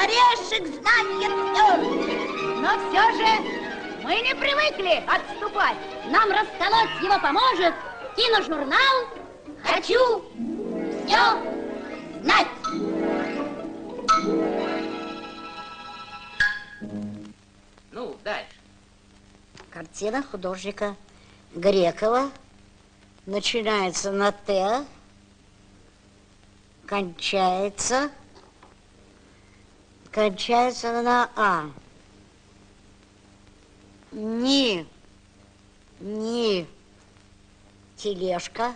Орешек знает все. Но все же мы не привыкли отступать. Нам расколоть его поможет киножурнал «Хочу все знать». Ну, дальше. Картина художника Грекова. Начинается на «Т», кончается на «А». Ни тележка,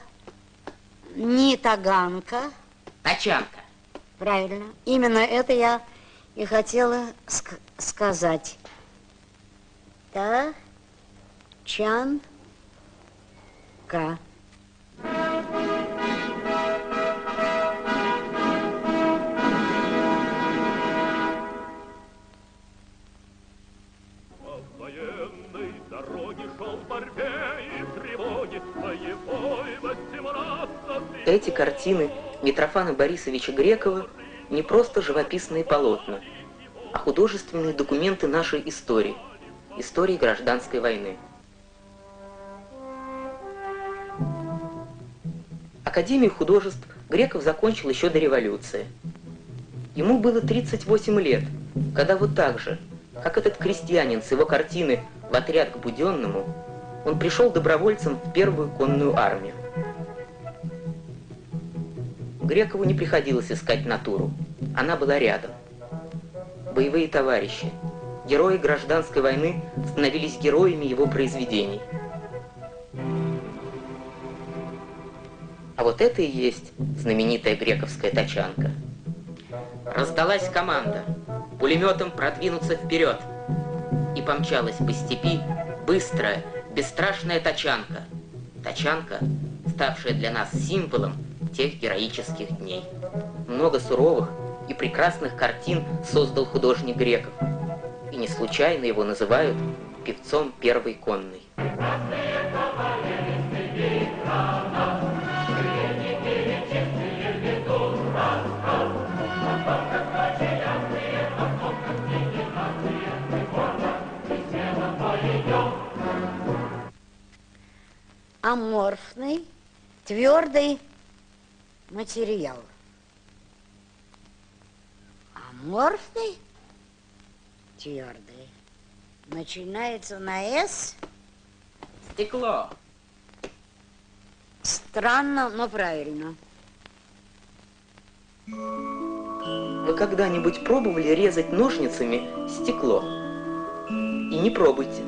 ни таганка. Тачанка. Правильно. Именно это я и хотела сказать. Тачанка. Эти картины Митрофана Борисовича Грекова не просто живописные полотна, а художественные документы нашей истории, истории гражданской войны. Академию художеств Греков закончил еще до революции. Ему было 38 лет, когда вот так же, как этот крестьянин с его картины «В отряд к Буденному», он пришел добровольцем в первую конную армию. Грекову не приходилось искать натуру, она была рядом. Боевые товарищи, герои гражданской войны становились героями его произведений. А вот это и есть знаменитая грековская тачанка. Раздалась команда пулеметом продвинуться вперед, и помчалась по степи быстрая, бесстрашная тачанка. Тачанка, ставшая для нас символом тех героических дней. Много суровых и прекрасных картин создал художник Греков, и не случайно его называют певцом первой конной. Аморфный, твердый материал. Аморфный, твердый. Начинается на «С». Стекло. Странно, но правильно. Вы когда-нибудь пробовали резать ножницами стекло? И не пробуйте.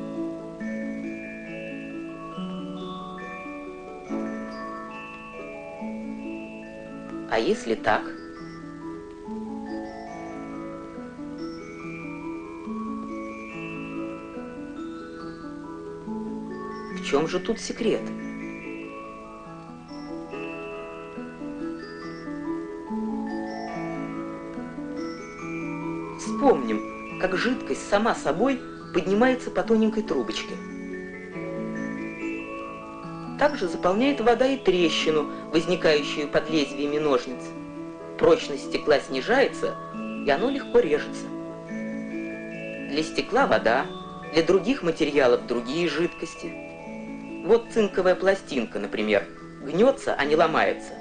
А если так? В чем же тут секрет? Вспомним, как жидкость сама собой поднимается по тоненькой трубочке. Также заполняет вода и трещину, возникающую под лезвиями ножниц. Прочность стекла снижается, и оно легко режется. Для стекла вода, для других материалов другие жидкости. Вот цинковая пластинка, например, гнется, а не ломается.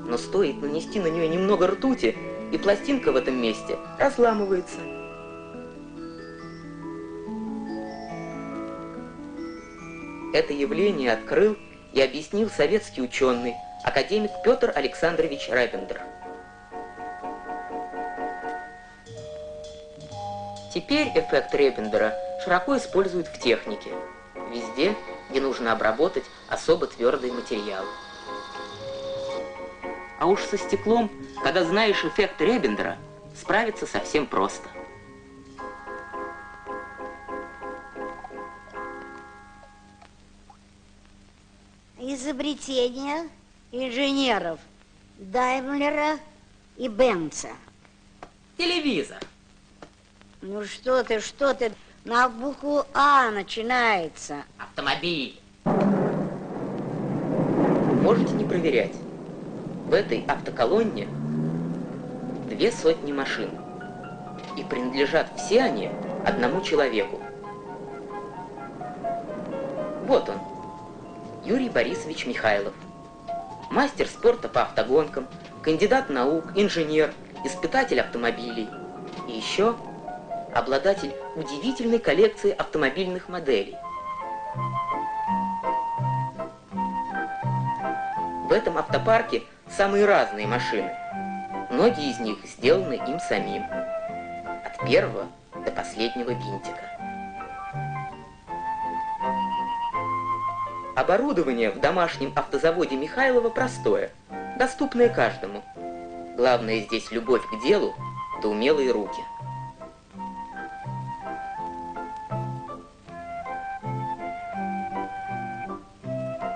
Но стоит нанести на нее немного ртути, и пластинка в этом месте разламывается. Это явление открыл и объяснил советский ученый, академик Петр Александрович Репиндер. Теперь эффект Репиндера широко используют в технике, везде, где нужно обработать особо твердые материалы. А уж со стеклом, когда знаешь эффект Репиндера, справиться совсем просто. Изобретение инженеров Даймлера и Бенца. Телевизор. Ну что ты, на букву А начинается. Автомобиль. Можете не проверять. В этой автоколонне 200 машин. И принадлежат все они одному человеку. Вот он, Юрий Борисович Михайлов. Мастер спорта по автогонкам, кандидат наук, инженер, испытатель автомобилей. И еще обладатель удивительной коллекции автомобильных моделей. В этом автопарке самые разные машины. Многие из них сделаны им самим. От первого до последнего винтика. Оборудование в домашнем автозаводе Михайлова простое, доступное каждому. Главное здесь любовь к делу да умелые руки.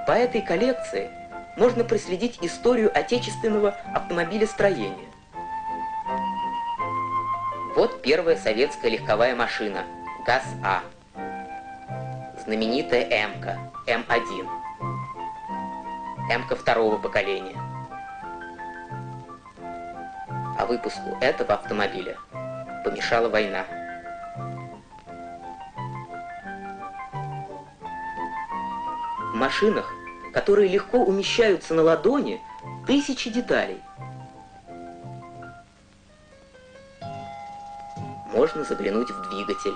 По этой коллекции можно проследить историю отечественного автомобилестроения. Вот первая советская легковая машина ГАЗ-А. Знаменитая М-ка, М1. М-ка второго поколения. А выпуску этого автомобиля помешала война. В машинах, которые легко умещаются на ладони, тысячи деталей. Можно заглянуть в двигатель,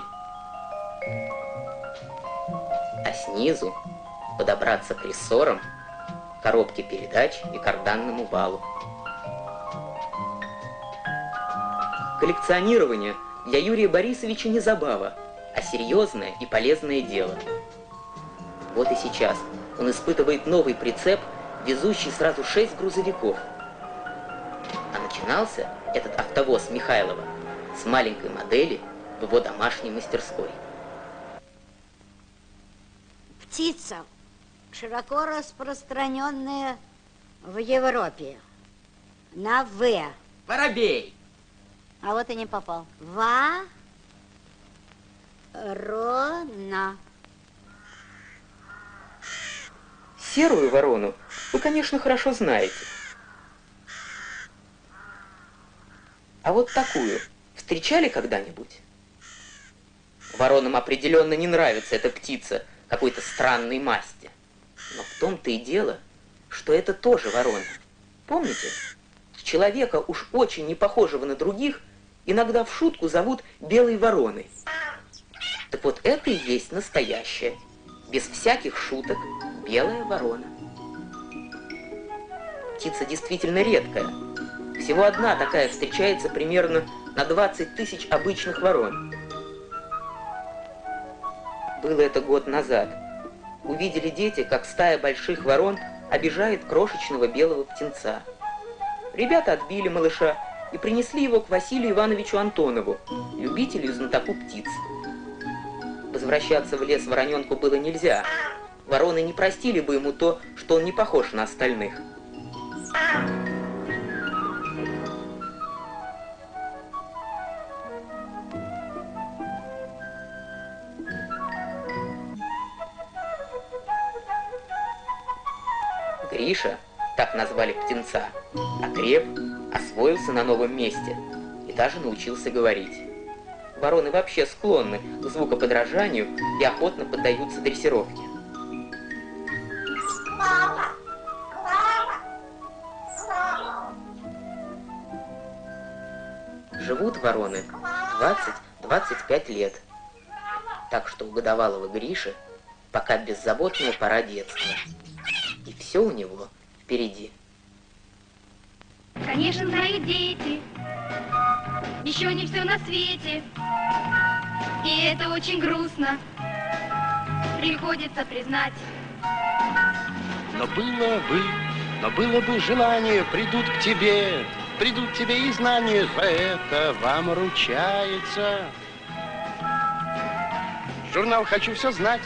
а снизу подобраться к рессорам, коробке передач и карданному валу. Коллекционирование для Юрия Борисовича не забава, а серьезное и полезное дело. Вот и сейчас он испытывает новый прицеп, везущий сразу 6 грузовиков. А начинался этот автовоз Михайлова с маленькой модели в его домашней мастерской. Птица, широко распространенная в Европе. На В. Воробей! А вот и не попал. Ворона. Серую ворону вы, конечно, хорошо знаете. А вот такую встречали когда-нибудь? Воронам определенно не нравится эта птица какой-то странной масти. Но в том-то и дело, что это тоже ворона. Помните? Человека, уж очень не похожего на других, иногда в шутку зовут белой вороной. Так вот это и есть настоящая, без всяких шуток, белая ворона. Птица действительно редкая. Всего одна такая встречается примерно на 20 тысяч обычных ворон. Было это год назад. Увидели дети, как стая больших ворон обижает крошечного белого птенца. Ребята отбили малыша и принесли его к Василию Ивановичу Антонову, любителю и знатоку птиц. Возвращаться в лес вороненку было нельзя. Вороны не простили бы ему то, что он не похож на остальных. Гриша, так назвали птенца, окреп, освоился на новом месте и даже научился говорить. Вороны вообще склонны к звукоподражанию и охотно поддаются дрессировке. Живут вороны 20-25 лет, так что у годовалого Гриши пока беззаботная пора детства. И все у него впереди. Конечно, знают дети, еще не все на свете. И это очень грустно, приходится признать. Но было бы желание, придут к тебе и знания, за это вам ручается. Журнал «Хочу все знать»